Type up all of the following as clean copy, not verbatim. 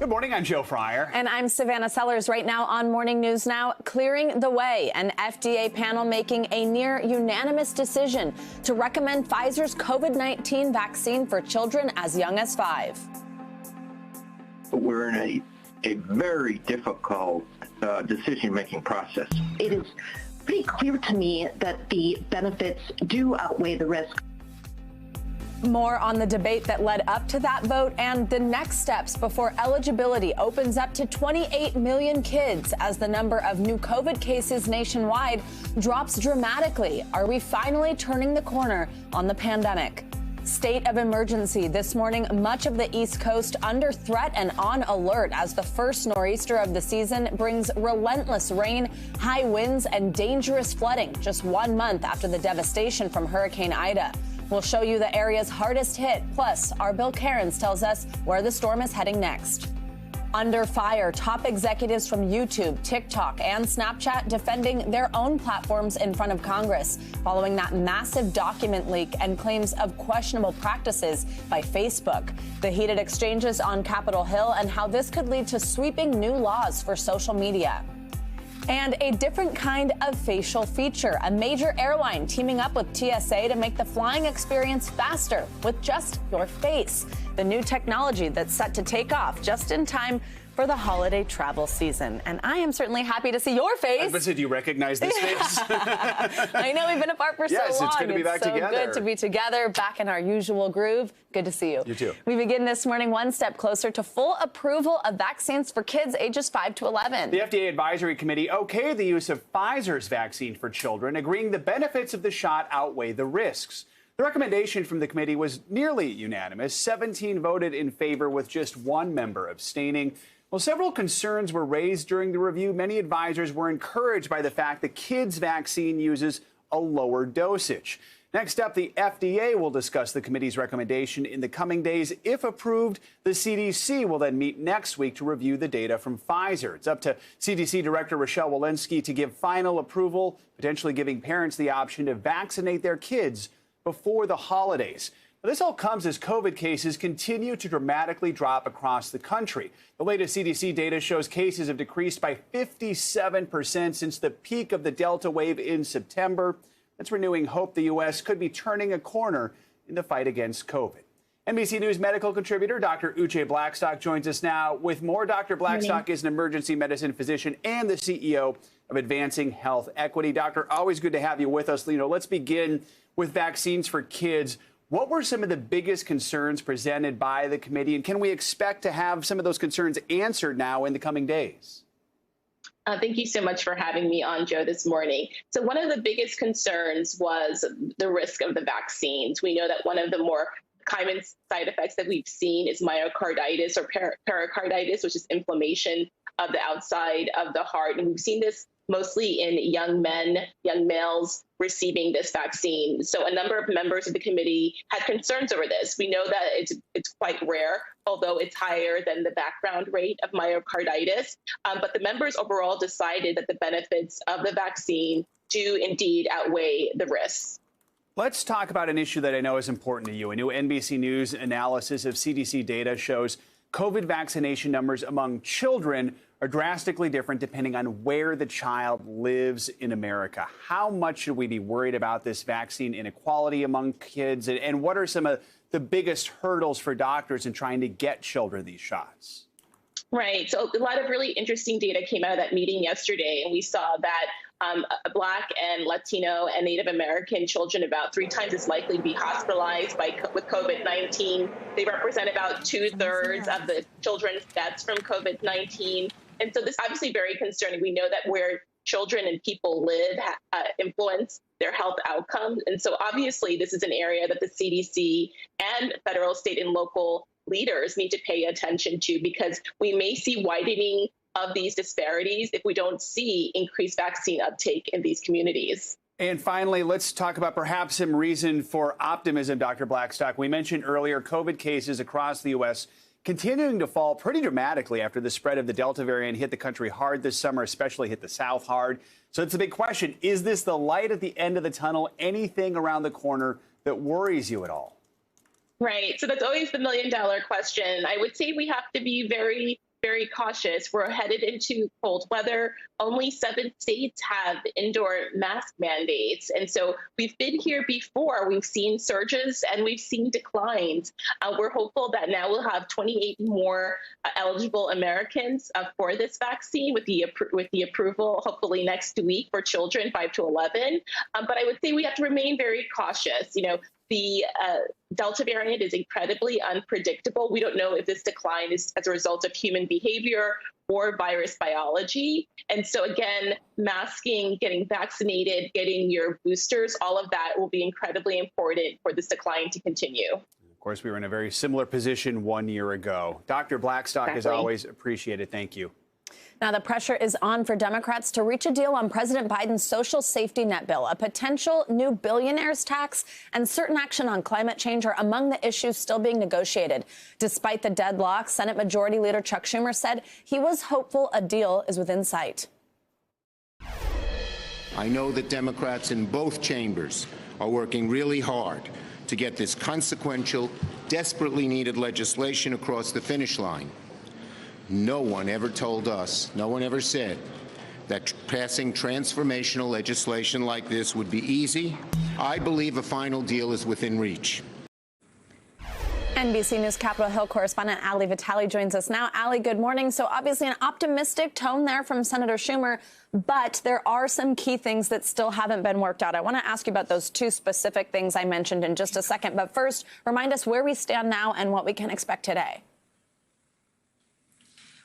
Good morning, I'm Joe Fryer. And I'm Savannah Sellers. Right now on Morning News Now, clearing the way. An FDA panel making a near unanimous decision to recommend Pfizer's COVID-19 vaccine for children as young as 5. We're in a very difficult decision-making process. It is pretty clear to me that the benefits do outweigh the risk. More on the debate that led up to that vote and the next steps before eligibility opens up to 28 million kids as the number of new COVID cases nationwide drops dramatically. Are we finally turning the corner on the pandemic? State of emergency this morning, much of the East Coast under threat and on alert as the first nor'easter of the season brings relentless rain, high winds, and dangerous flooding just 1 month after the devastation from Hurricane Ida. We'll show you the areas hardest hit. Plus, our Bill Cairns tells us where the storm is heading next. Under fire, top executives from YouTube, TikTok, and Snapchat defending their own platforms in front of Congress following that massive document leak and claims of questionable practices by Facebook. The heated exchanges on Capitol Hill and how this could lead to sweeping new laws for social media. And a different kind of facial feature, a major airline teaming up with TSA to make the flying experience faster with just your face. The new technology that's set to take off just in time for the holiday travel season. And I am certainly happy to see your face. But do you recognize this face? I know we've been apart for so long. Yes, it's good to be back together. It's so good to be together, back in our usual groove. Good to see you. You too. We begin this morning one step closer to full approval of vaccines for kids ages 5 to 11. The FDA Advisory Committee okayed the use of Pfizer's vaccine for children, agreeing the benefits of the shot outweigh the risks. The recommendation from the committee was nearly unanimous. 17 voted in favor with just one member abstaining. Well, several concerns were raised during the review. Many advisors were encouraged by the fact the kids' vaccine uses a lower dosage. Next up, the FDA will discuss the committee's recommendation in the coming days. If approved, the CDC will then meet next week to review the data from Pfizer. It's up to CDC Director Rochelle Walensky to give final approval, potentially giving parents the option to vaccinate their kids before the holidays. This all comes as COVID cases continue to dramatically drop across the country. The latest CDC data shows cases have decreased by 57% since the peak of the Delta wave in September. That's renewing hope the U.S. could be turning a corner in the fight against COVID. NBC News medical contributor Dr. Uche Blackstock joins us now with more. Dr. Blackstock is an emergency medicine physician and the CEO of Advancing Health Equity. Doctor, always good to have you with us. Let's begin with vaccines for kids. What were some of the biggest concerns presented by the committee, and can we expect to have some of those concerns answered now in the coming days? Thank you so much for having me on, Joe, this morning. So one of the biggest concerns was the risk of the vaccines. We know that one of the more common side effects that we've seen is myocarditis or pericarditis, which is inflammation of the outside of the heart. And we've seen this mostly in young men, young males receiving this vaccine. So a number of members of the committee had concerns over this. We know that it's quite rare, although it's higher than the background rate of myocarditis. But the members overall decided that the benefits of the vaccine do indeed outweigh the risks. Let's talk about an issue that I know is important to you. A new NBC News analysis of CDC data shows COVID vaccination numbers among children are drastically different depending on where the child lives in America. How much should we be worried about this vaccine inequality among kids? And what are some of the biggest hurdles for doctors in trying to get children these shots? Right. So a lot of really interesting data came out of that meeting yesterday, and we saw that Black and Latino and Native American children about 3 times as likely to be hospitalized with COVID-19. They represent about 2/3 of the children's deaths from COVID-19. And so this is obviously very concerning. We know that where children and people live influence their health outcomes. And so obviously this is an area that the CDC and federal, state, and local leaders need to pay attention to, because we may see widening of these disparities if we don't see increased vaccine uptake in these communities. And finally, let's talk about perhaps some reason for optimism, Dr. Blackstock. We mentioned earlier COVID cases across the U.S. continuing to fall pretty dramatically after the spread of the Delta variant hit the country hard this summer, especially hit the South hard. So it's a big question. Is this the light at the end of the tunnel? Anything around the corner that worries you at all? Right. So that's always the million-dollar question. I would say we have to be very very cautious. We're headed into cold weather. Only 7 states have indoor mask mandates. And so we've been here before. We've seen surges and we've seen declines. We're hopeful that now we'll have 28 more eligible Americans for this vaccine with the approval hopefully next week for children 5 to 11. But I would say we have to remain very cautious. The Delta variant is incredibly unpredictable. We don't know if this decline is as a result of human behavior or virus biology. And so again, masking, getting vaccinated, getting your boosters, all of that will be incredibly important for this decline to continue. Of course, we were in a very similar position 1 year ago. Dr. Blackstock, as always, appreciated. Thank you. Now, the pressure is on for Democrats to reach a deal on President Biden's social safety net bill. A potential new billionaires tax and certain action on climate change are among the issues still being negotiated. Despite the deadlock, Senate Majority Leader Chuck Schumer said he was hopeful a deal is within sight. I know that Democrats in both chambers are working really hard to get this consequential, desperately needed legislation across the finish line. No one ever told us, no one ever said that passing transformational legislation like this would be easy. I believe a final deal is within reach. NBC News Capitol Hill correspondent Ali Vitale joins us now. Ali, good morning. So obviously an optimistic tone there from Senator Schumer, but there are some key things that still haven't been worked out. I want to ask you about those 2 specific things I mentioned in just a second. But first, remind us where we stand now and what we can expect today.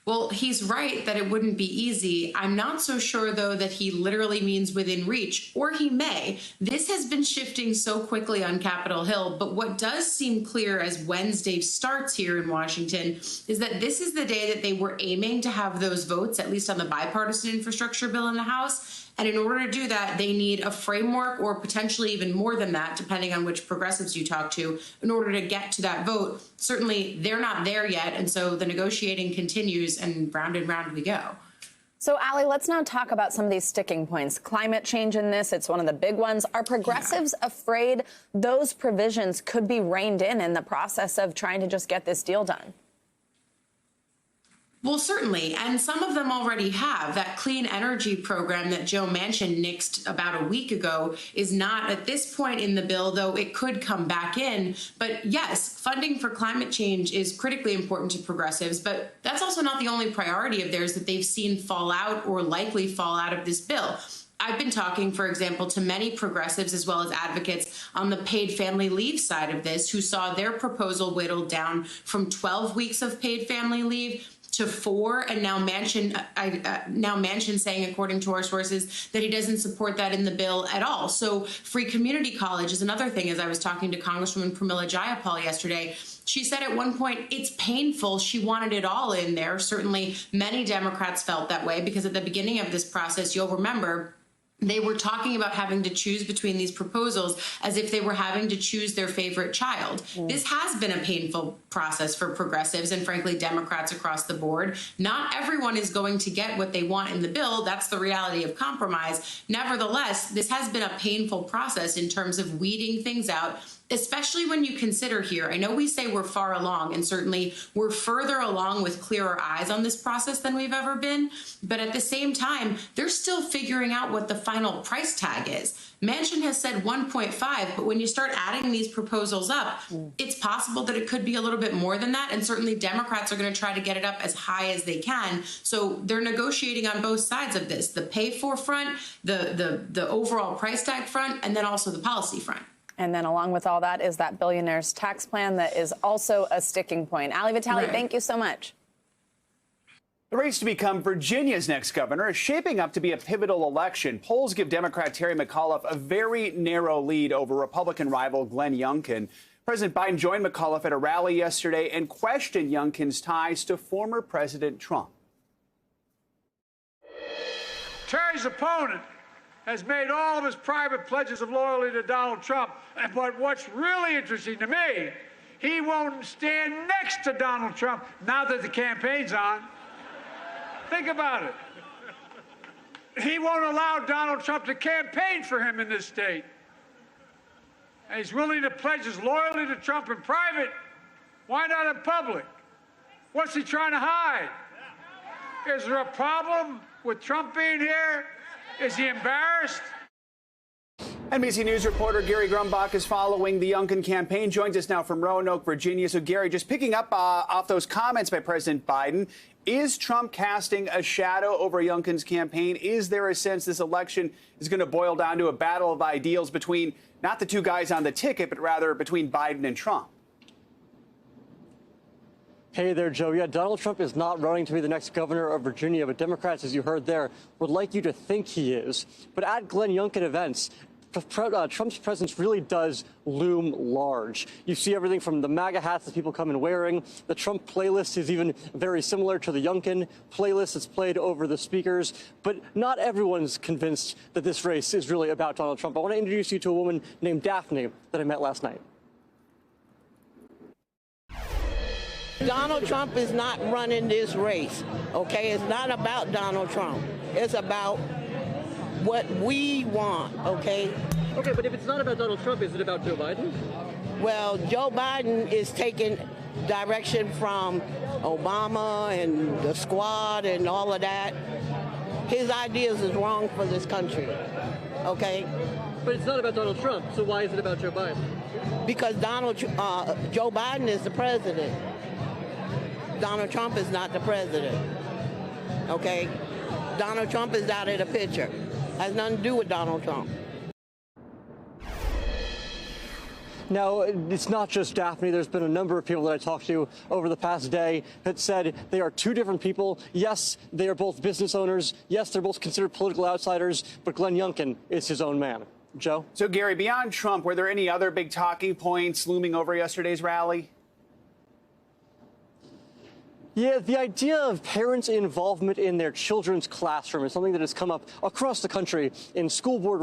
Well, he's right that it wouldn't be easy. I'm not so sure, though, that he literally means within reach, or he may. This has been shifting so quickly on Capitol Hill, but what does seem clear as Wednesday starts here in Washington is that this is the day that they were aiming to have those votes, at least on the bipartisan infrastructure bill in the House. And in order to do that, they need a framework or potentially even more than that, depending on which progressives you talk to, in order to get to that vote. Certainly, they're not there yet. And so the negotiating continues and round we go. So, Ali, let's now talk about some of these sticking points. Climate change in this, it's one of the big ones. Are progressives afraid those provisions could be reined in the process of trying to just get this deal done? Well, certainly. And some of them already have. That clean energy program that Joe Manchin nixed about a week ago is not at this point in the bill, though it could come back in. But yes, funding for climate change is critically important to progressives, but that's also not the only priority of theirs that they've seen fall out or likely fall out of this bill. I've been talking, for example, to many progressives as well as advocates on the paid family leave side of this who saw their proposal whittled down from 12 weeks of paid family leave to 4, and now Manchin saying, according to our sources, that he doesn't support that in the bill at all. So free community college is another thing. As I was talking to Congresswoman Pramila Jayapal yesterday, she said at one point it's painful. She wanted it all in there. Certainly many Democrats felt that way because at the beginning of this process, you'll remember, they were talking about having to choose between these proposals as if they were having to choose their favorite child. This has been a painful process for progressives and, frankly, Democrats across the board. Not everyone is going to get what they want in the bill. That's the reality of compromise. Nevertheless, this has been a painful process in terms of weeding things out, especially when you consider here, I know we say we're far along, and certainly we're further along with clearer eyes on this process than we've ever been, but at the same time, they're still figuring out what the final price tag is. Manchin has said 1.5, but when you start adding these proposals up, it's possible that it could be a little bit more than that, and certainly Democrats are going to try to get it up as high as they can. So they're negotiating on both sides of this, the pay for front, the overall price tag front, and then also the policy front. And then along with all that is that billionaires tax plan that is also a sticking point. Ali Vitale, thank you so much. The race to become Virginia's next governor is shaping up to be a pivotal election. Polls give Democrat Terry McAuliffe a very narrow lead over Republican rival Glenn Youngkin. President Biden joined McAuliffe at a rally yesterday and questioned Youngkin's ties to former President Trump. Terry's opponent has made all of his private pledges of loyalty to Donald Trump. But what's really interesting to me, he won't stand next to Donald Trump now that the campaign's on. Think about it. He won't allow Donald Trump to campaign for him in this state. And he's willing to pledge his loyalty to Trump in private. Why not in public? What's he trying to hide? Is there a problem with Trump being here? Is he embarrassed? NBC News reporter Gary Grumbach is following the Youngkin campaign. Joins us now from Roanoke, Virginia. So, Gary, just picking up off those comments by President Biden, is Trump casting a shadow over Youngkin's campaign? Is there a sense this election is going to boil down to a battle of ideals between not the two guys on the ticket, but rather between Biden and Trump? Hey there, Joe. Yeah, Donald Trump is not running to be the next governor of Virginia, but Democrats, as you heard there, would like you to think he is. But at Glenn Youngkin events, Trump's presence really does loom large. You see everything from the MAGA hats that people come in wearing. The Trump playlist is even very similar to the Youngkin playlist that's played over the speakers. But not everyone's convinced that this race is really about Donald Trump. I want to introduce you to a woman named Daphne that I met last night. Donald Trump is not running this race, okay? It's not about Donald Trump. It's about what we want, okay? Okay, but if it's not about Donald Trump, is it about Joe Biden? Well, Joe Biden is taking direction from Obama and the squad and all of that. His ideas is wrong for this country, okay? But it's not about Donald Trump, so why is it about Joe Biden? Because Joe Biden is the president. Donald Trump is not the president, okay? Donald Trump is out of the picture. Has nothing to do with Donald Trump. Now, it's not just Daphne. There's been a number of people that I talked to over the past day that said they are two different people. Yes, they are both business owners. Yes, they're both considered political outsiders, but Glenn Youngkin is his own man. Joe? So, Gary, beyond Trump, were there any other big talking points looming over yesterday's rally? Yeah, the idea of parents' involvement in their children's classroom is something that has come up across the country in school board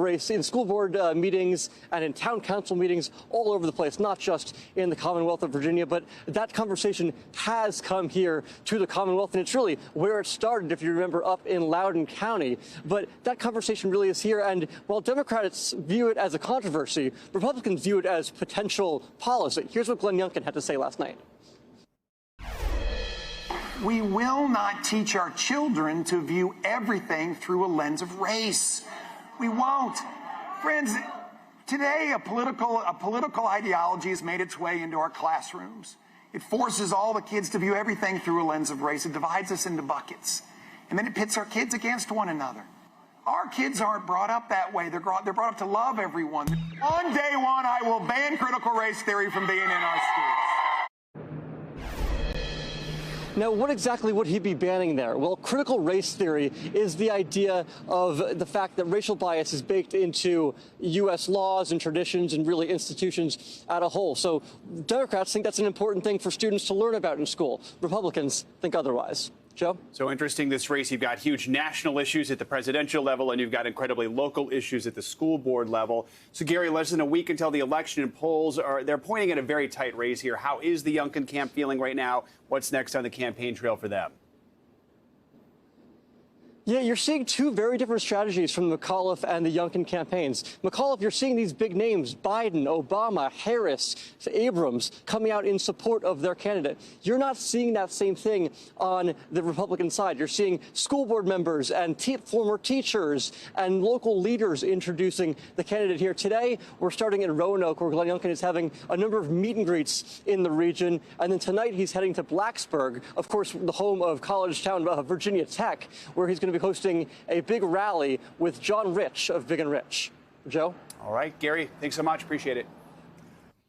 meetings and in town council meetings all over the place, not just in the Commonwealth of Virginia, but that conversation has come here to the Commonwealth, and it's really where it started, if you remember, up in Loudoun County. But that conversation really is here, and while Democrats view it as a controversy, Republicans view it as potential policy. Here's what Glenn Youngkin had to say last night. We will not teach our children to view everything through a lens of race. We won't. Friends, today a political ideology has made its way into our classrooms. It forces all the kids to view everything through a lens of race. It divides us into buckets. And then it pits our kids against one another. Our kids aren't brought up that way. They're brought up to love everyone. On day one, I will ban critical race theory from being in our schools. Now, what exactly would he be banning there? Well, critical race theory is the idea of the fact that racial bias is baked into U.S. laws and traditions and really institutions as a whole. So Democrats think that's an important thing for students to learn about in school. Republicans think otherwise. Joe? So interesting, this race. You've got huge national issues at the presidential level, and you've got incredibly local issues at the school board level. So, Gary, less than a week until the election, and polls they're pointing at a very tight race here. How is the Youngkin camp feeling right now? What's next on the campaign trail for them? Yeah, you're seeing two very different strategies from McAuliffe and the Youngkin campaigns. McAuliffe, you're seeing these big names, Biden, Obama, Harris, Abrams, coming out in support of their candidate. You're not seeing that same thing on the Republican side. You're seeing school board members and former teachers and local leaders introducing the candidate here. Today, we're starting in Roanoke, where Glenn Youngkin is having a number of meet and greets in the region. And then tonight, he's heading to Blacksburg, of course, the home of college town Virginia Tech, where he's going to be hosting a big rally with John Rich of Big and Rich. Joe? All right, Gary, thanks so much. Appreciate it.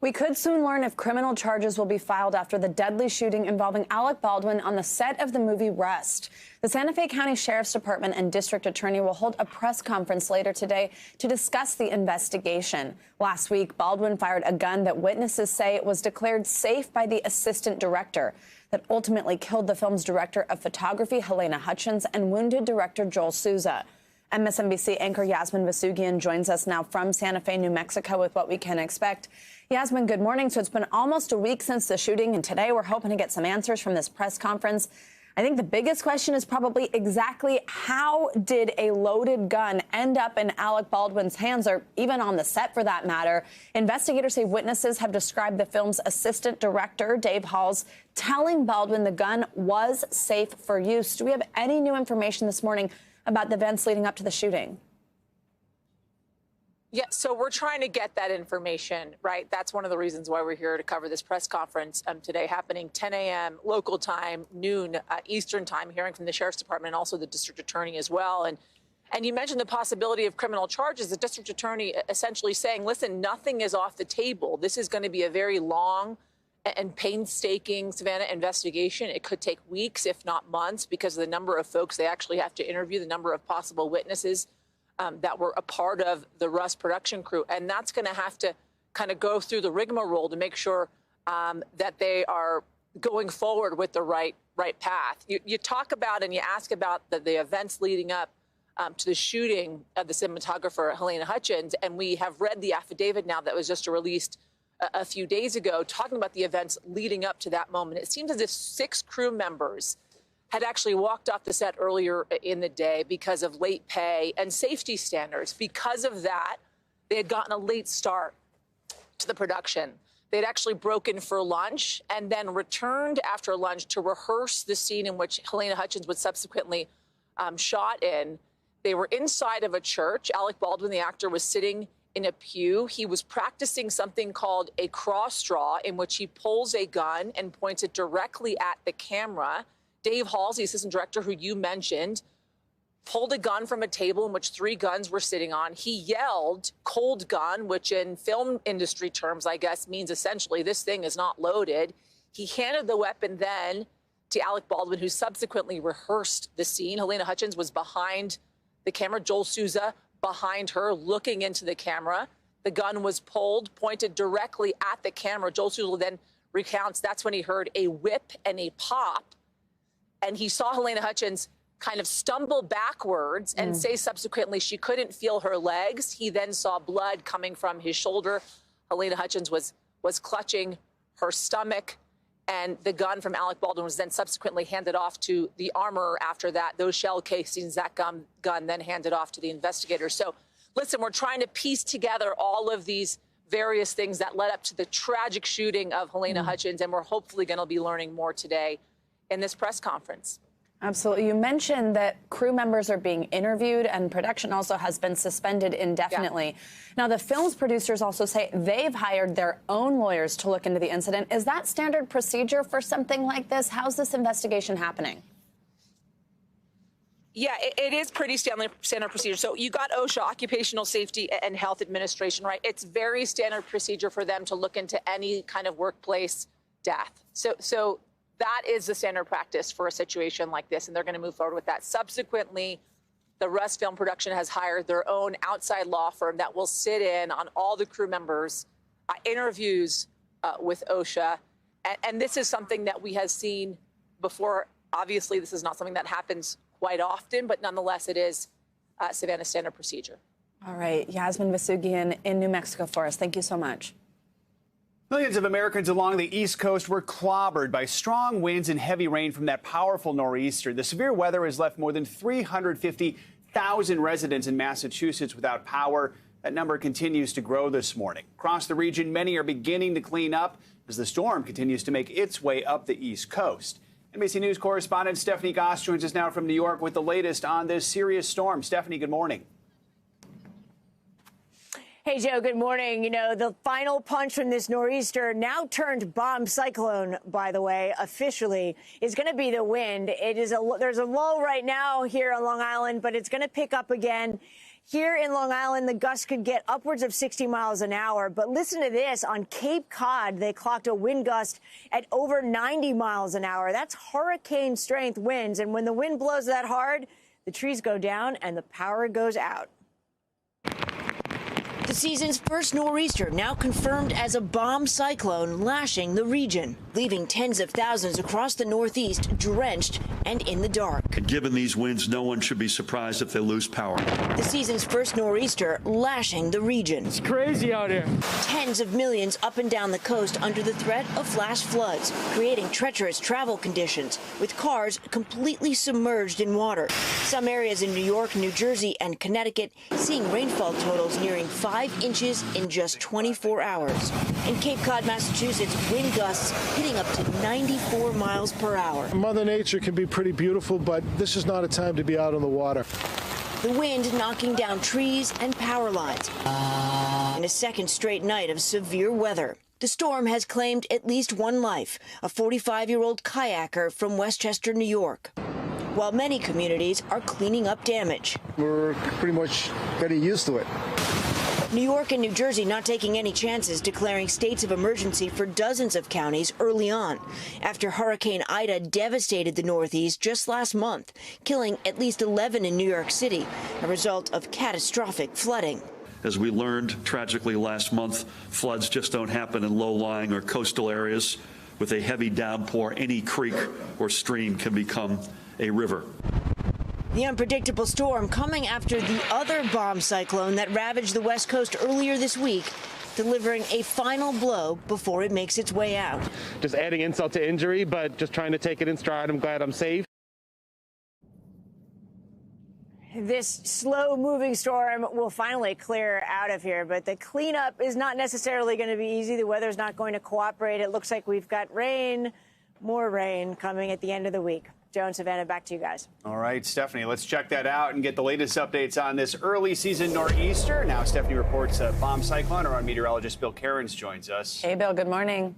We could soon learn if criminal charges will be filed after the deadly shooting involving Alec Baldwin on the set of the movie Rust. The Santa Fe County Sheriff's Department and District Attorney will hold a press conference later today to discuss the investigation. Last week, Baldwin fired a gun that witnesses say was declared safe by the assistant director, that ultimately killed the film's director of photography, Helena Hutchins, and wounded director Joel Souza. MSNBC anchor Yasmin Vasugian joins us now from Santa Fe, New Mexico, with what we can expect. Yasmin, good morning. So it's been almost a week since the shooting, and today we're hoping to get some answers from this press conference. I think the biggest question is probably exactly how did a loaded gun end up in Alec Baldwin's hands, or even on the set for that matter? Investigators say witnesses have described the film's assistant director, Dave Halls, telling Baldwin the gun was safe for use. Do we have any new information this morning about the events leading up to the shooting? Yeah, so we're trying to get that information, right? That's one of the reasons why we're here to cover this press conference today, happening 10 a.m. local time, noon Eastern time, hearing from the Sheriff's Department and also the district attorney as well. And you mentioned the possibility of criminal charges. The district attorney essentially saying, listen, nothing is off the table. This is going to be a very long and painstaking, Savannah, investigation. It could take weeks, if not months, because of the number of folks they actually have to interview, the number of possible witnesses that were a part of the Rust production crew. And that's going to have to kind of go through the rigmarole to make sure that they are going forward with the right path. You talk about and you ask about the events leading up to the shooting of the cinematographer, Helena Hutchins, and we have read the affidavit now that was just released a few days ago, talking about the events leading up to that moment. It seems as if 6 crew members had actually walked off the set earlier in the day because of late pay and safety standards. Because of that, they had gotten a late start to the production. They'd actually broken for lunch and then returned after lunch to rehearse the scene in which Helena Hutchins was subsequently shot in. They were inside of a church. Alec Baldwin, the actor, was sitting in a pew. He was practicing something called a cross draw, in which he pulls a gun and points it directly at the camera. Dave Halls, the assistant director who you mentioned, pulled a gun from a table in which 3 guns were sitting on. He yelled cold gun, which in film industry terms, I guess, means essentially this thing is not loaded. He handed the weapon then to Alec Baldwin, who subsequently rehearsed the scene. Helena Hutchins was behind the camera. Joel Souza behind her, looking into the camera. The gun was pulled, pointed directly at the camera. Joel Souza then recounts that's when he heard a whip and a pop. And he saw Helena Hutchins kind of stumble backwards and say subsequently she couldn't feel her legs. He then saw blood coming from his shoulder. Helena Hutchins was clutching her stomach, and the gun from Alec Baldwin was then subsequently handed off to the armorer after that. Those shell casings, that gun then handed off to the investigators. So, listen, we're trying to piece together all of these various things that led up to the tragic shooting of Helena Hutchins, and we're hopefully going to be learning more today in this press conference. Absolutely. You mentioned that crew members are being interviewed and production also has been suspended indefinitely. Yeah. Now, the film's producers also say they've hired their own lawyers to look into the incident. Is that standard procedure for something like this? How's this investigation happening? Yeah, it is pretty standard procedure. So you got OSHA, Occupational Safety and Health Administration, right? It's very standard procedure for them to look into any kind of workplace death. So that is the standard practice for a situation like this, and they're going to move forward with that. Subsequently, the Rust Film Production has hired their own outside law firm that will sit in on all the crew members' interviews with OSHA. And this is something that we have seen before. Obviously, this is not something that happens quite often, but nonetheless, it is Savannah standard procedure. All right. Yasmin Vasugian in New Mexico for us. Thank you so much. Millions of Americans along the East Coast were clobbered by strong winds and heavy rain from that powerful nor'easter. The severe weather has left more than 350,000 residents in Massachusetts without power. That number continues to grow this morning. Across the region, many are beginning to clean up as the storm continues to make its way up the East Coast. NBC News correspondent Stephanie Goss joins us now from New York with the latest on this serious storm. Stephanie, good morning. Hey, Joe, good morning. You know, the final punch from this nor'easter, now turned bomb cyclone, by the way, officially, is going to be the wind. There's a lull right now here on Long Island, but it's going to pick up again. Here in Long Island, the gusts could get upwards of 60 miles an hour. But listen to this. On Cape Cod, they clocked a wind gust at over 90 miles an hour. That's hurricane strength winds. And when the wind blows that hard, the trees go down and the power goes out. The season's first nor'easter now confirmed as a bomb cyclone lashing the region, leaving tens of thousands across the Northeast drenched and in the dark. Given these winds, no one should be surprised if they lose power. The season's first nor'easter lashing the region. It's crazy out here. Tens of millions up and down the coast under the threat of flash floods, creating treacherous travel conditions with cars completely submerged in water. Some areas in New York, New Jersey, and Connecticut seeing rainfall totals nearing 5 inches in just 24 hours. In Cape Cod, Massachusetts, wind gusts hitting up to 94 miles per hour. Mother Nature can be pretty beautiful, but this is not a time to be out on the water. The wind knocking down trees and power lines. In a second straight night of severe weather. The storm has claimed at least one life, a 45-year-old kayaker from Westchester, New York. While many communities are cleaning up damage. We're pretty much getting used to it. New York and New Jersey not taking any chances, declaring states of emergency for dozens of counties early on, after Hurricane Ida devastated the Northeast just last month, killing at least 11 in New York City, a result of catastrophic flooding. As we learned tragically last month, floods just don't happen in low-lying or coastal areas. With a heavy downpour, any creek or stream can become a river. The unpredictable storm coming after the other bomb cyclone that ravaged the West Coast earlier this week, delivering a final blow before it makes its way out. Just adding insult to injury, but just trying to take it in stride. I'm glad I'm safe. This slow-moving storm will finally clear out of here, but the cleanup is not necessarily going to be easy. The weather's not going to cooperate. It looks like we've got rain, more rain coming at the end of the week. Joe and Savannah, back to you guys. All right, Stephanie, let's check that out and get the latest updates on this early season nor'easter. Now, Stephanie reports a bomb cyclone. Our meteorologist Bill Cairns joins us. Hey, Bill, good morning.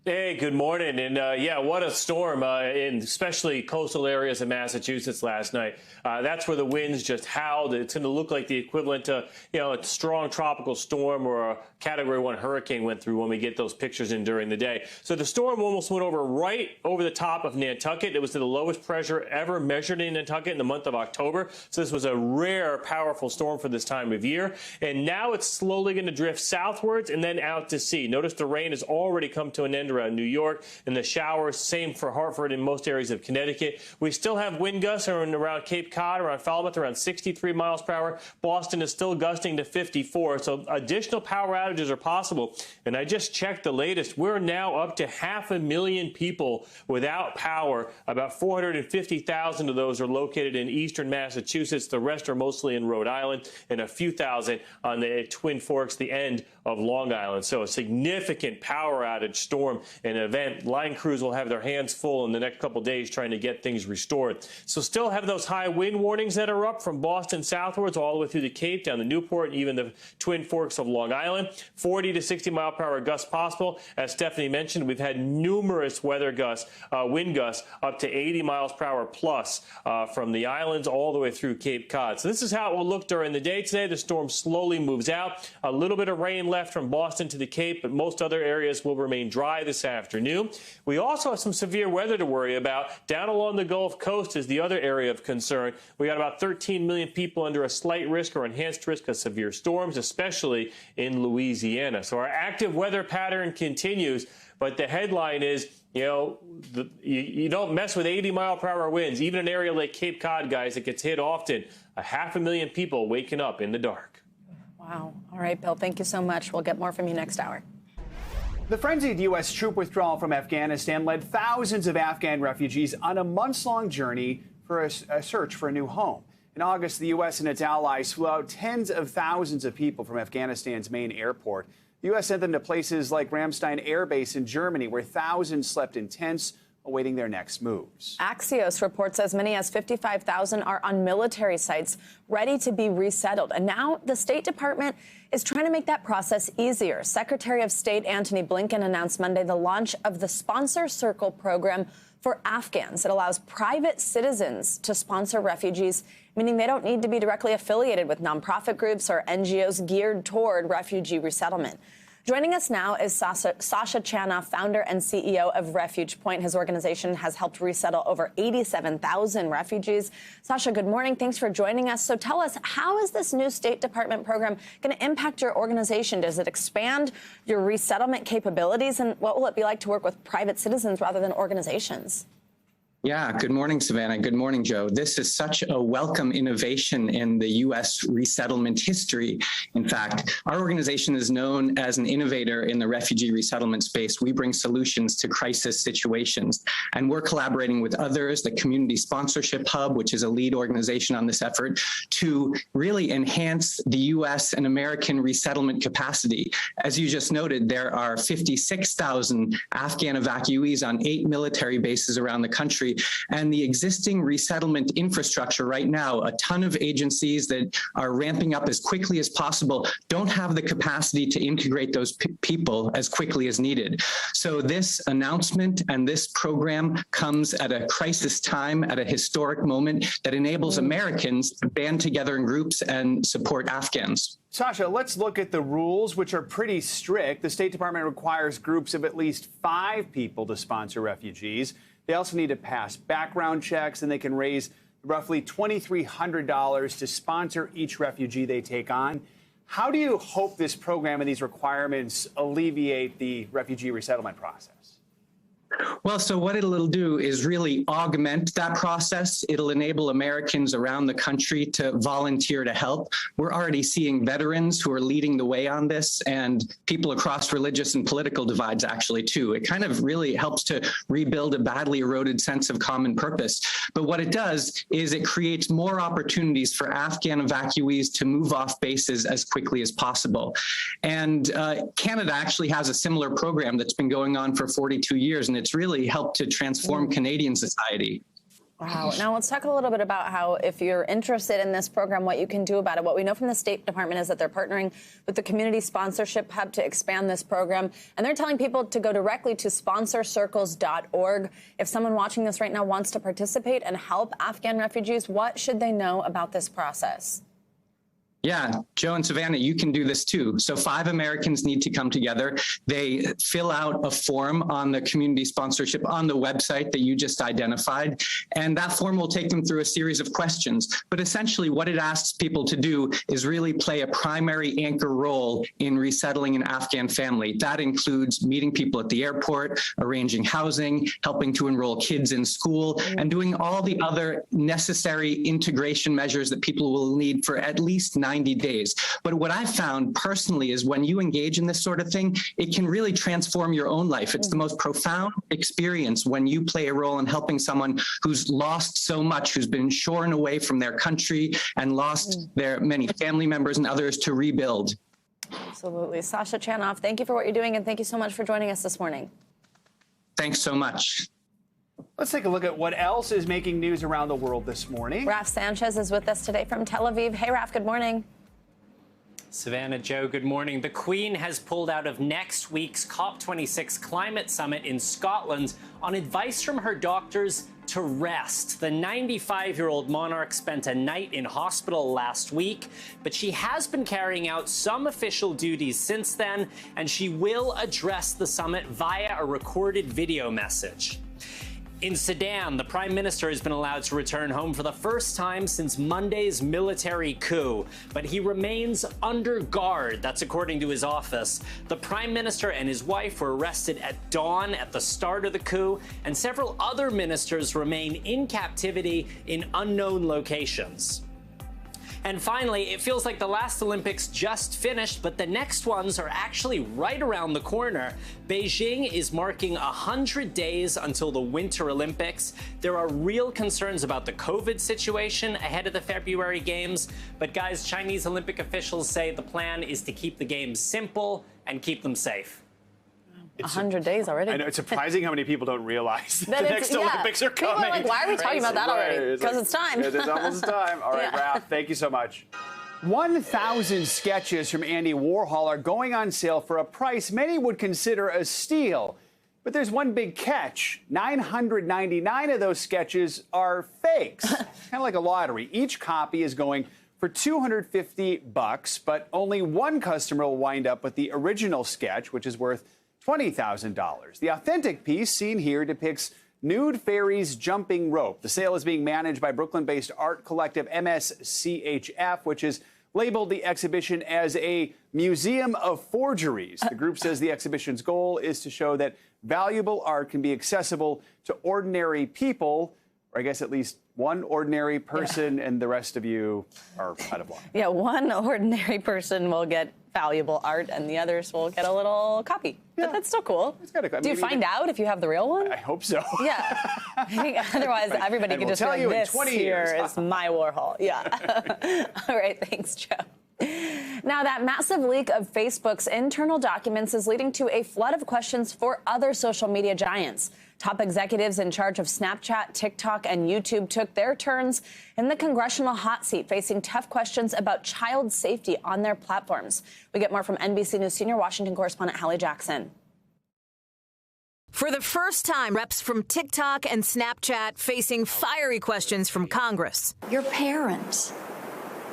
Hey, good morning. And yeah, what a storm in especially coastal areas of Massachusetts last night. That's where the winds just howled. It's going to look like the equivalent to, a strong tropical storm or a Category 1 hurricane went through when we get those pictures in during the day. So the storm almost went right over the top of Nantucket. It was the lowest pressure ever measured in Nantucket in the month of October. So this was a rare, powerful storm for this time of year. And now it's slowly going to drift southwards and then out to sea. Notice the rain has already come to an end around New York, and the showers, same for Hartford and most areas of Connecticut. We still have wind gusts around Cape Cod, around Falmouth, around 63 miles per hour. Boston is still gusting to 54, so additional power outages are possible. And I just checked the latest. We're now up to 500,000 people without power. About 450,000 of those are located in eastern Massachusetts. The rest are mostly in Rhode Island, and a few thousand on the Twin Forks, the end of Long Island. So a significant power outage storm and event. Line crews will have their hands full in the next couple days trying to get things restored. So still have those high wind warnings that are up from Boston southwards all the way through the Cape, down to Newport, and even the Twin Forks of Long Island. 40 to 60 mile per hour gusts possible. As Stephanie mentioned, we've had numerous weather gusts, wind gusts up to 80 miles per hour plus from the islands all the way through Cape Cod. So this is how it will look during the day today. The storm slowly moves out. A little bit of rain left from Boston to the Cape, but most other areas will remain dry this afternoon. We also have some severe weather to worry about. Down along the Gulf Coast is the other area of concern. We got about 13 million people under a slight risk or enhanced risk of severe storms, especially in Louisiana. So our active weather pattern continues, but the headline is, you don't mess with 80 mile per hour winds. Even an area like Cape Cod, guys, it gets hit often. 500,000 people waking up in the dark. Wow. All right, Bill, thank you so much. We'll get more from you next hour. The frenzied U.S. troop withdrawal from Afghanistan led thousands of Afghan refugees on a months-long journey for a search for a new home. In August, the U.S. and its allies flew out tens of thousands of people from Afghanistan's main airport. The U.S. sent them to places like Ramstein Air Base in Germany, where thousands slept in tents awaiting their next moves. Axios reports as many as 55,000 are on military sites ready to be resettled. And now the State Department is trying to make that process easier. Secretary of State Antony Blinken announced Monday the launch of the Sponsor Circle program for Afghans. It allows private citizens to sponsor refugees, meaning they don't need to be directly affiliated with nonprofit groups or NGOs geared toward refugee resettlement. Joining us now is Sasha Chanoff, founder and CEO of Refuge Point. His organization has helped resettle over 87,000 refugees. Sasha, good morning. Thanks for joining us. So tell us, how is this new State Department program going to impact your organization? Does it expand your resettlement capabilities? And what will it be like to work with private citizens rather than organizations? Yeah, good morning, Savannah. Good morning, Joe. This is such a welcome innovation in the U.S. resettlement history. In fact, our organization is known as an innovator in the refugee resettlement space. We bring solutions to crisis situations, and we're collaborating with others, the Community Sponsorship Hub, which is a lead organization on this effort, to really enhance the U.S. and American resettlement capacity. As you just noted, there are 56,000 Afghan evacuees on 8 military bases around the country. And the existing resettlement infrastructure right now, a ton of agencies that are ramping up as quickly as possible, don't have the capacity to integrate those people as quickly as needed. So this announcement and this program comes at a crisis time, at a historic moment that enables Americans to band together in groups and support Afghans. Sasha, let's look at the rules, which are pretty strict. The State Department requires groups of at least 5 people to sponsor refugees. They also need to pass background checks, and they can raise roughly $2,300 to sponsor each refugee they take on. How do you hope this program and these requirements alleviate the refugee resettlement process? Well, so what it'll do is really augment that process. It'll enable Americans around the country to volunteer to help. We're already seeing veterans who are leading the way on this, and people across religious and political divides, actually, too. It kind of really helps to rebuild a badly eroded sense of common purpose. But what it does is it creates more opportunities for Afghan evacuees to move off bases as quickly as possible. And Canada actually has a similar program that's been going on for 42 years, and it's really helped to transform Canadian society. Wow. Now let's talk a little bit about how, if you're interested in this program, what you can do about it. What we know from the State Department is that they're partnering with the Community Sponsorship Hub to expand this program. And they're telling people to go directly to sponsorcircles.org. If someone watching this right now wants to participate and help Afghan refugees, what should they know about this process? Yeah, Joe and Savannah, you can do this too. So 5 Americans need to come together. They fill out a form on the community sponsorship on the website that you just identified. And that form will take them through a series of questions. But essentially what it asks people to do is really play a primary anchor role in resettling an Afghan family. That includes meeting people at the airport, arranging housing, helping to enroll kids in school, and doing all the other necessary integration measures that people will need for at least 90 days. But what I've found personally is when you engage in this sort of thing, it can really transform your own life. It's the most profound experience when you play a role in helping someone who's lost so much, who's been shorn away from their country and lost their many family members and others, to rebuild. Absolutely. Sasha Chanoff, thank you for what you're doing, and thank you so much for joining us this morning. Thanks so much. Let's take a look at what else is making news around the world this morning. Raf Sanchez is with us today from Tel Aviv. Hey, Raf, good morning. Savannah, Joe, good morning. The Queen has pulled out of next week's COP26 climate summit in Scotland on advice from her doctors to rest. The 95-year-old monarch spent a night in hospital last week, but she has been carrying out some official duties since then, and she will address the summit via a recorded video message. In Sudan, the Prime Minister has been allowed to return home for the first time since Monday's military coup, but he remains under guard. That's according to his office. The Prime Minister and his wife were arrested at dawn at the start of the coup, and several other ministers remain in captivity in unknown locations. And finally, it feels like the last Olympics just finished, but the next ones are actually right around the corner. Beijing is marking 100 days until the Winter Olympics. There are real concerns about the COVID situation ahead of the February Games. But guys, Chinese Olympic officials say the plan is to keep the Games simple and keep them safe. 100 days already. I know, it's surprising how many people don't realize that That the it's- next Olympics are coming. People are like, why are we talking about that already? Because it's time. It's almost time. All right, Ralph, thank you so much. 1,000 sketches from Andy Warhol are going on sale for a price many would consider a steal. But there's one big catch. 999 of those sketches are fakes. Kind of like a lottery. Each copy is going for $250, but only one customer will wind up with the original sketch, which is worth $20,000. The authentic piece seen here depicts nude fairies jumping rope. The sale is being managed by Brooklyn-based art collective MSCHF, which has labeled the exhibition as a museum of forgeries. The group says the exhibition's goal is to show that valuable art can be accessible to ordinary people, or I guess at least one ordinary person, and the rest of you are out of luck. Yeah, one ordinary person will get valuable art and the others will get a little copy. Yeah. But that's still cool. It's got Do you find out if you have the real one? I hope so. Yeah. I think otherwise everybody And could we'll just be tell like, you in this 20 here years. is my Warhol. Yeah. All right, thanks, Joe. Now, that massive leak of Facebook's internal documents is leading to a flood of questions for other social media giants. Top executives in charge of Snapchat, TikTok, and YouTube took their turns in the congressional hot seat, facing tough questions about child safety on their platforms. We get more from NBC News senior Washington correspondent Hallie Jackson. For the first time, reps from TikTok and Snapchat facing fiery questions from Congress. Your parents.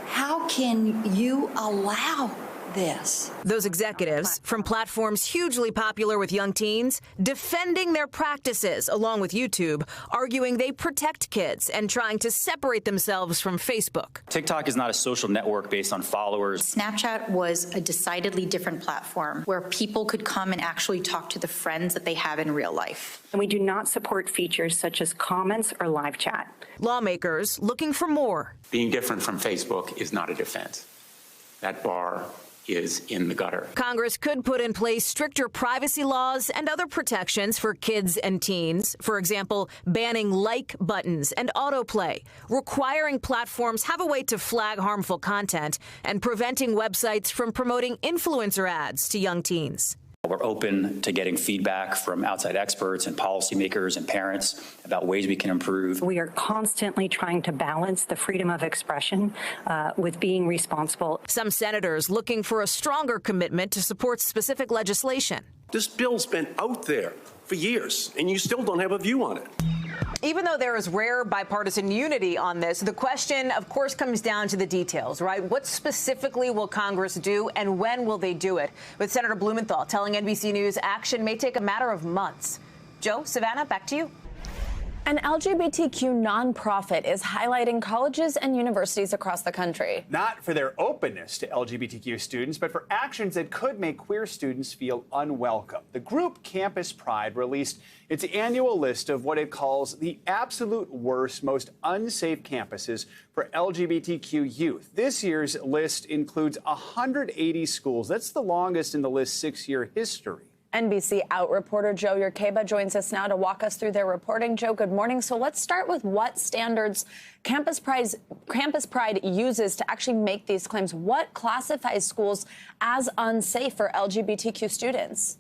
How can you allow this? Those executives from platforms hugely popular with young teens defending their practices along with YouTube, arguing they protect kids and trying to separate themselves from Facebook. TikTok is not a social network based on followers. Snapchat was a decidedly different platform where people could come and actually talk to the friends that they have in real life. And we do not support features such as comments or live chat. Lawmakers looking for more. Being different from Facebook is not a defense. That bar is in the gutter. Congress could put in place stricter privacy laws and other protections for kids and teens. For example, banning like buttons and autoplay, requiring platforms have a way to flag harmful content, and preventing websites from promoting influencer ads to young teens. We're open to getting feedback from outside experts and policymakers and parents about ways we can improve. We are constantly trying to balance the freedom of expression with being responsible. Some senators looking for a stronger commitment to support specific legislation. This bill's been out there for years, and you still don't have a view on it. Even though there is rare bipartisan unity on this, the question, of course, comes down to the details, right? What specifically will Congress do, and when will they do it? With Senator Blumenthal telling NBC News action may take a matter of months. Joe, Savannah, back to you. An LGBTQ nonprofit is highlighting colleges and universities across the country. Not for their openness to LGBTQ students, but for actions that could make queer students feel unwelcome. The group Campus Pride released its annual list of what it calls the absolute worst, most unsafe campuses for LGBTQ youth. This year's list includes 180 schools. That's the longest in the list's 6-year history. NBC Out reporter Joe Yerkeba joins us now to walk us through their reporting. Joe, good morning. So let's start with what standards Campus Pride uses to actually make these claims. What classifies schools as unsafe for LGBTQ students?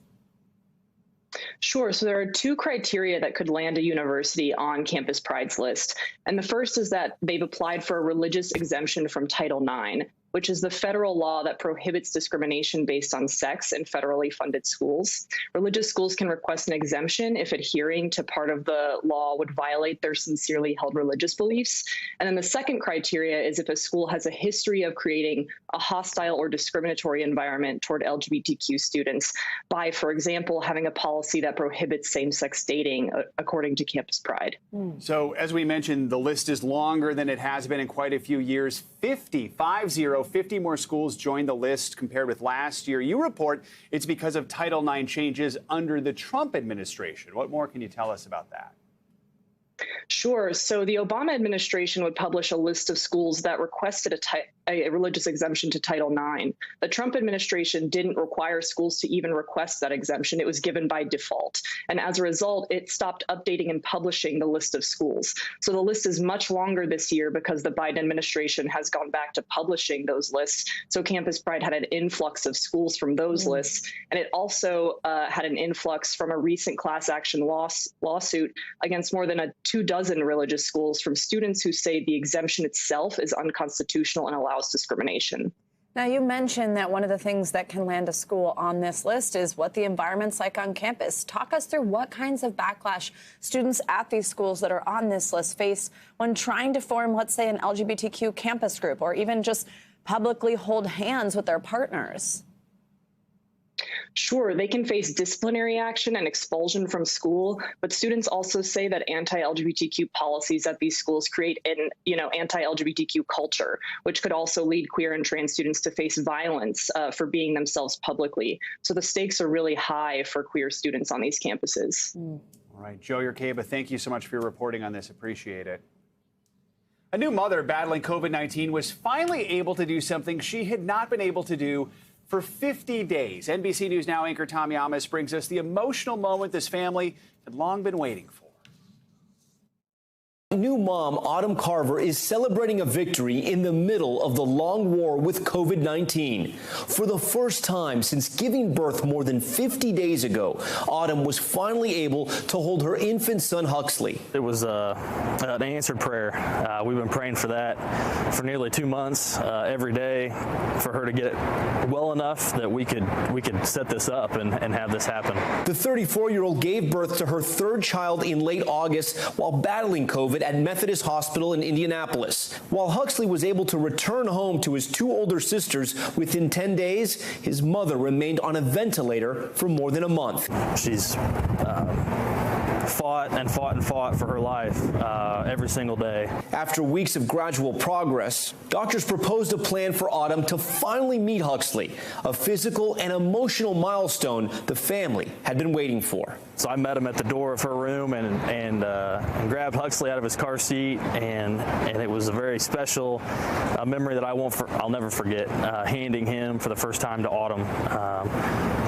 Sure. So there are two criteria that could land a university on Campus Pride's list. And the first is that they've applied for a religious exemption from Title IX, which is the federal law that prohibits discrimination based on sex in federally funded schools. Religious schools can request an exemption if adhering to part of the law would violate their sincerely held religious beliefs. And then the second criteria is if a school has a history of creating a hostile or discriminatory environment toward LGBTQ students by, for example, having a policy that prohibits same-sex dating, according to Campus Pride. So, as we mentioned, the list is longer than it has been in quite a few years. 50 more schools joined the list compared with last year. You report it's because of Title IX changes under the Trump administration. What more can you tell us about that? Sure. So the Obama administration would publish a list of schools that requested a religious exemption to Title IX. The Trump administration didn't require schools to even request that exemption. It was given by default. And as a result, it stopped updating and publishing the list of schools. So the list is much longer this year because the Biden administration has gone back to publishing those lists. So Campus Pride had an influx of schools from those lists. And it also had an influx from a recent class action lawsuit against more than 24 religious schools from students who say the exemption itself is unconstitutional and allows discrimination. Now, you mentioned that one of the things that can land a school on this list is what the environment's like on campus. Talk us through what kinds of backlash students at these schools that are on this list face when trying to form, let's say, an LGBTQ campus group, or even just publicly hold hands with their partners. Sure, they can face disciplinary action and expulsion from school, but students also say that anti-LGBTQ policies at these schools create an, anti-LGBTQ culture, which could also lead queer and trans students to face violence for being themselves publicly. So the stakes are really high for queer students on these campuses. All right, Joe Yerkeba, thank you so much for your reporting on this. Appreciate it. A new mother battling COVID-19 was finally able to do something she had not been able to do for 50 days. NBC News Now anchor Tom Yamas brings us the emotional moment this family had long been waiting for. New mom Autumn Carver is celebrating a victory in the middle of the long war with COVID-19. For the first time since giving birth more than 50 days ago, Autumn was finally able to hold her infant son Huxley. It was an answered prayer. We've been praying for that for nearly 2 months, every day, for her to get well enough that we could set this up and have this happen. The 34-year-old gave birth to her third child in late August while battling COVID at Methodist Hospital in Indianapolis. While Huxley was able to return home to his 2 older sisters within 10 days, his mother remained on a ventilator for more than a month. She's fought and fought and fought for her life every single day. After weeks of gradual progress, doctors proposed a plan for Autumn to finally meet Huxley, a physical and emotional milestone the family had been waiting for. So I met him at the door of her room and grabbed Huxley out of his car seat, and it was a very special memory that I'll never forget. Handing him for the first time to Autumn,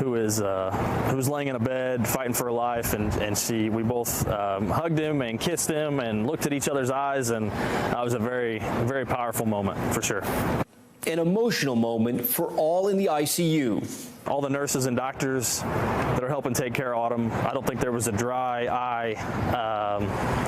who was laying in a bed fighting for her life, and we both hugged him and kissed him and looked at each other's eyes, and it was a very, very powerful moment for sure. An emotional moment for all in the ICU. All the nurses and doctors that are helping take care of Autumn. I don't think there was a dry eye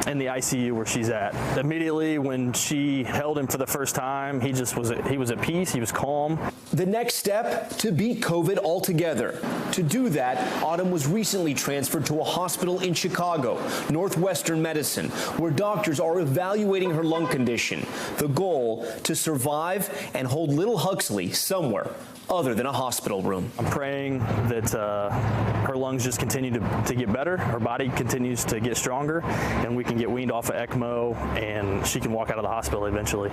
in the ICU where she's at. Immediately when she held him for the first time, he was at peace, he was calm. The next step, to beat COVID altogether. To do that, Autumn was recently transferred to a hospital in Chicago, Northwestern Medicine, where doctors are evaluating her lung condition. The goal, to survive and hold little Huxley somewhere other than a hospital room. I'm praying that her lungs just continue to get better, her body continues to get stronger, and we can get weaned off of ECMO and she can walk out of the hospital eventually.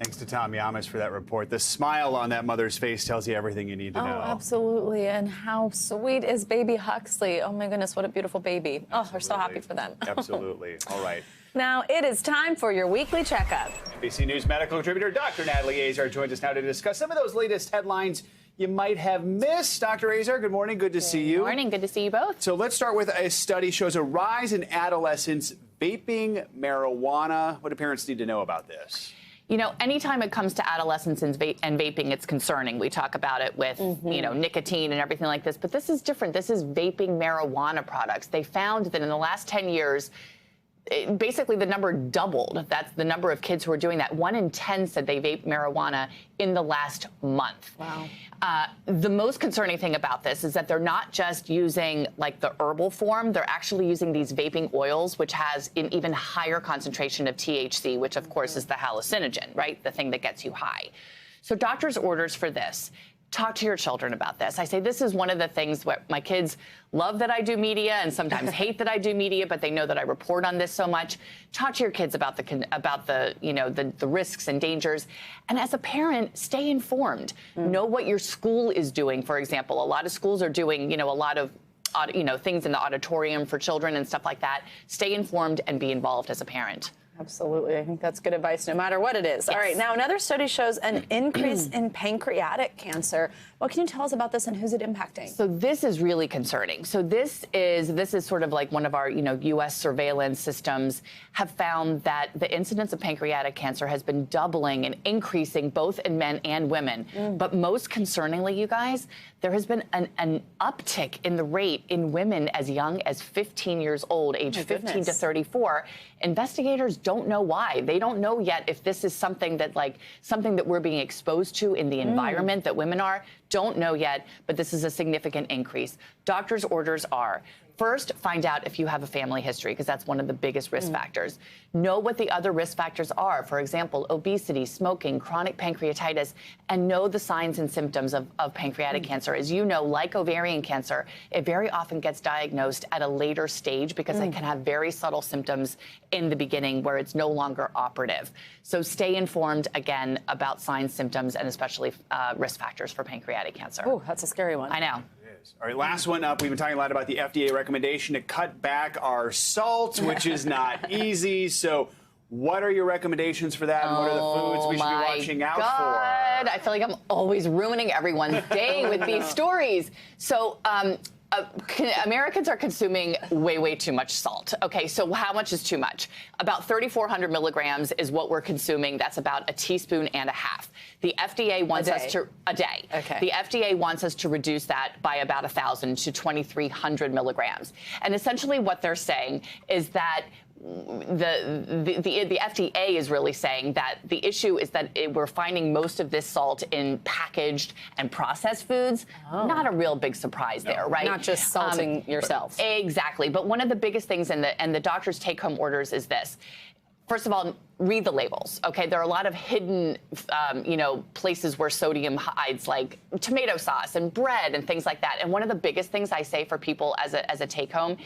Thanks to Tom Yamas for that report. The smile on that mother's face tells you everything you need to know. Oh, absolutely. And how sweet is baby Huxley? Oh, my goodness, what a beautiful baby. Oh, we're so happy for them. Absolutely. All right. Now it is time for your weekly checkup. NBC News medical contributor Dr. Natalie Azar joins us now to discuss some of those latest headlines you might have missed. Dr. Azar, good morning. Good to see you. Good morning. Good to see you both. So let's start with a study shows a rise in adolescents vaping marijuana. What do parents need to know about this? You know, anytime it comes to adolescents and vaping, it's concerning. We talk about it with, nicotine and everything like this. But this is different. This is vaping marijuana products. They found that in the last 10 years, basically the number doubled. That's the number of kids who are doing that. 1 in 10 said they vape marijuana in the last month. Wow. The most concerning thing about this is that they're not just using like the herbal form. They're actually using these vaping oils, which has an even higher concentration of THC, which of course is the hallucinogen, right? The thing that gets you high. So doctors' orders for this. Talk to your children about this. I say this is one of the things where my kids love that I do media and sometimes hate that I do media, but they know that I report on this so much. Talk to your kids about the risks and dangers. And as a parent, stay informed. Know what your school is doing. For example, a lot of schools are doing, a lot of things in the auditorium for children and stuff like that. Stay informed and be involved as a parent. Absolutely. I think that's good advice no matter what it is. Yes. All right. Now, another study shows an increase in pancreatic cancer. What can you tell us about this and who's it impacting? So this is really concerning. So this is sort of like one of our, U.S. surveillance systems have found that the incidence of pancreatic cancer has been doubling and increasing both in men and women. But most concerningly, you guys, there has been an uptick in the rate in women as young as 15 years old, age 15 to 34. Investigators don't don't know why. They don't know yet if this is something that we're being exposed to in the environment that women are. Don't know yet, but this is a significant increase. Doctors' orders are: first, find out if you have a family history, because that's one of the biggest risk factors. Know what the other risk factors are. For example, obesity, smoking, chronic pancreatitis, and know the signs and symptoms of pancreatic cancer. As you know, like ovarian cancer, it very often gets diagnosed at a later stage because it can have very subtle symptoms in the beginning where it's no longer operative. So stay informed, again, about signs, symptoms, and especially risk factors for pancreatic cancer. Oh, that's a scary one. I know. All right, last one up. We've been talking a lot about the FDA recommendation to cut back our salt, which is not easy. So what are your recommendations for that? And what are the foods we should be watching out for? I feel like I'm always ruining everyone's day with these stories. So Americans are consuming way too much salt. Okay, so how much is too much? About 3,400 milligrams is what we're consuming. That's about a teaspoon and a half. The FDA wants us to a day. Okay. The FDA wants us to reduce that by about 1,000 to 2,300 milligrams. And essentially what they're saying is that the FDA is really saying that the issue is that we're finding most of this salt in packaged and processed foods. Not a real big surprise there, right? Not just salting yourself. Exactly. But one of the biggest things in the doctor's take-home orders is this. First of all, read the labels. Okay, there are a lot of hidden, places where sodium hides, like tomato sauce and bread and things like that. And one of the biggest things I say for people as a take-home,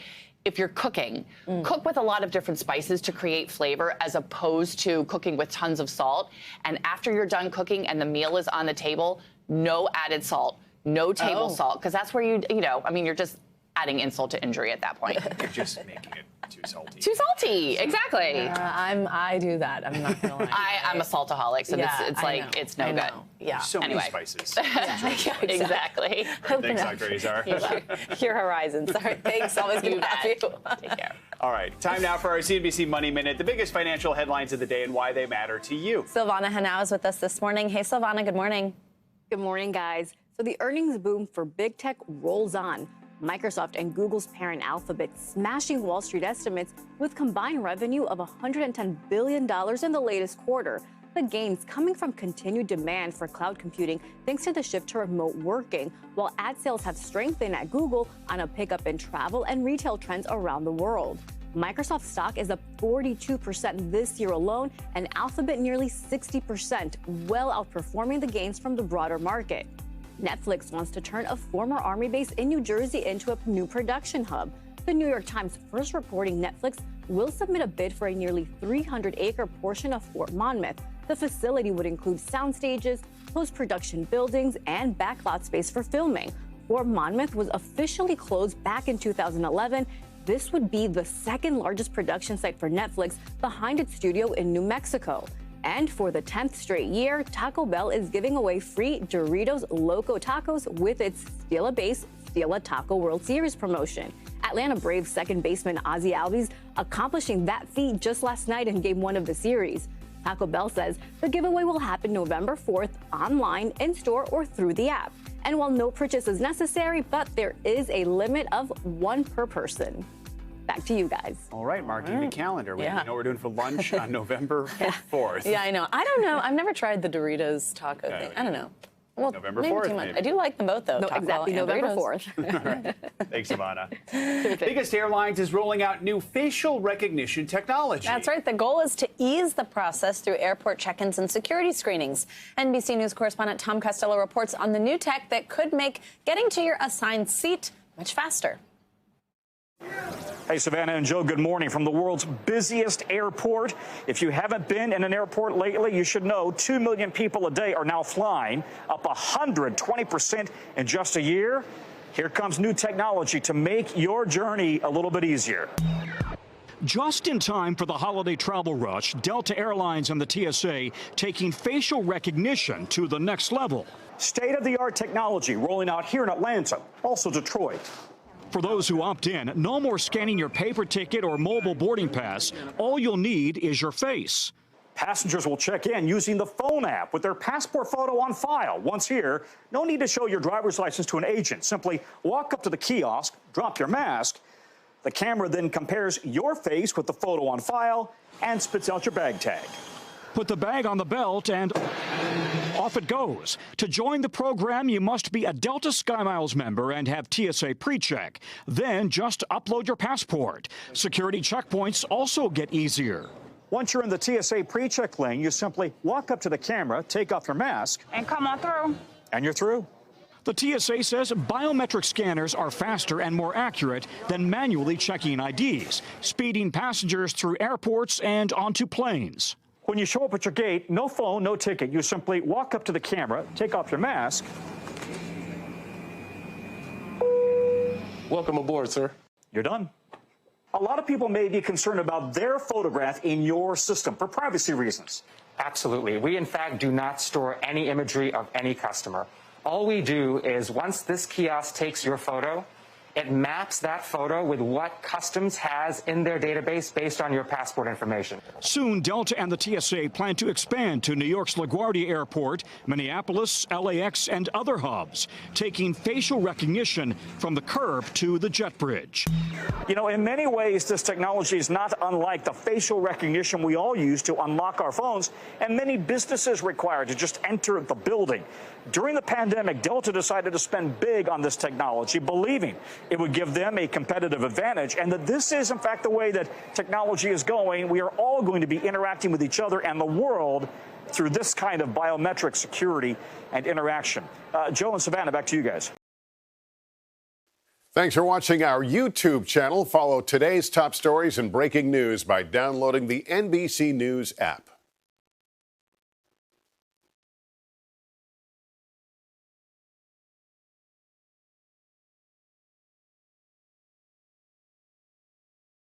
if you're cooking, cook with a lot of different spices to create flavor as opposed to cooking with tons of salt. And after you're done cooking and the meal is on the table, no added salt, no table salt, because that's where you're just adding insult to injury at that point. You're just making it too salty. Too salty, exactly. I do that. I'm not gonna lie. I'm a saltaholic, so it's no good. Yeah. So many spices. Exactly. Thanks, Dr. Azar. Your horizons. All right, thanks. Always good to have you. Take care. All right, time now for our CNBC Money Minute, the biggest financial headlines of the day and why they matter to you. Silvana Henao is with us this morning. Hey, Silvana, good morning. Good morning, guys. So the earnings boom for big tech rolls on. Microsoft and Google's parent Alphabet smashing Wall Street estimates with combined revenue of $110 billion in the latest quarter. The gains coming from continued demand for cloud computing thanks to the shift to remote working, while ad sales have strengthened at Google on a pickup in travel and retail trends around the world. Microsoft stock is up 42% this year alone, and Alphabet nearly 60%, well outperforming the gains from the broader market. Netflix wants to turn a former Army base in New Jersey into a new production hub. The New York Times first reporting Netflix will submit a bid for a nearly 300-acre portion of Fort Monmouth. The facility would include sound stages, post-production buildings, and backlot space for filming. Fort Monmouth was officially closed back in 2011. This would be the second largest production site for Netflix behind its studio in New Mexico. And for the 10th straight year, Taco Bell is giving away free Doritos Loco Tacos with its Steal a Base, Steal a Taco World Series promotion. Atlanta Braves second baseman Ozzie Albies accomplishing that feat just last night in Game 1 of the series. Taco Bell says the giveaway will happen November 4th online, in-store, or through the app. And while no purchase is necessary, but there is a limit of one per person. Back to you guys. All right, marking the calendar. We know what we're doing for lunch on November 4th. Yeah, I know. I don't know. I've never tried the Doritos taco thing. I don't know. Well, November maybe 4th, too much. maybe. I do like them both, though. No, Taco exactly, and November Doritos. 4th. All right. Thanks, Ivana. Biggest Airlines is rolling out new facial recognition technology. That's right. The goal is to ease the process through airport check-ins and security screenings. NBC News correspondent Tom Costello reports on the new tech that could make getting to your assigned seat much faster. Hey, Savannah and Joe, good morning from the world's busiest airport. If you haven't been in an airport lately, you should know 2 million people a day are now flying, up 120% in just a year. Here comes new technology to make your journey a little bit easier. Just in time for the holiday travel rush, Delta Airlines and the TSA taking facial recognition to the next level. State-of-the-art technology rolling out here in Atlanta, also Detroit. For those who opt in, no more scanning your paper ticket or mobile boarding pass. All you'll need is your face. Passengers will check in using the phone app with their passport photo on file. Once here, no need to show your driver's license to an agent. Simply walk up to the kiosk, drop your mask, The camera then compares your face with the photo on file and spits out your bag tag. Put the bag on the belt and off it goes. To join the program, you must be a Delta SkyMiles member and have TSA PreCheck. Then just upload your passport. Security checkpoints also get easier. Once you're in the TSA PreCheck lane, you simply walk up to the camera, take off your mask, and come on through. And you're through. The TSA says biometric scanners are faster and more accurate than manually checking IDs, speeding passengers through airports and onto planes. When you show up at your gate, no phone, no ticket. You simply walk up to the camera, take off your mask. Welcome aboard, sir. You're done. A lot of people may be concerned about their photograph in your system for privacy reasons. Absolutely. We, in fact, do not store any imagery of any customer. All we do is once this kiosk takes your photo, it maps that photo with what Customs has in their database based on your passport information. Soon, Delta and the TSA plan to expand to New York's LaGuardia Airport, Minneapolis, LAX, and other hubs, taking facial recognition from the curb to the jet bridge. You know, in many ways, this technology is not unlike the facial recognition we all use to unlock our phones, and many businesses require to just enter the building. During the pandemic, Delta decided to spend big on this technology, believing it would give them a competitive advantage, and that this is, in fact, the way that technology is going. We are all going to be interacting with each other and the world through this kind of biometric security and interaction. Joe and Savannah, back to you guys. Thanks for watching our YouTube channel. Follow today's top stories and breaking news by downloading the NBC News app.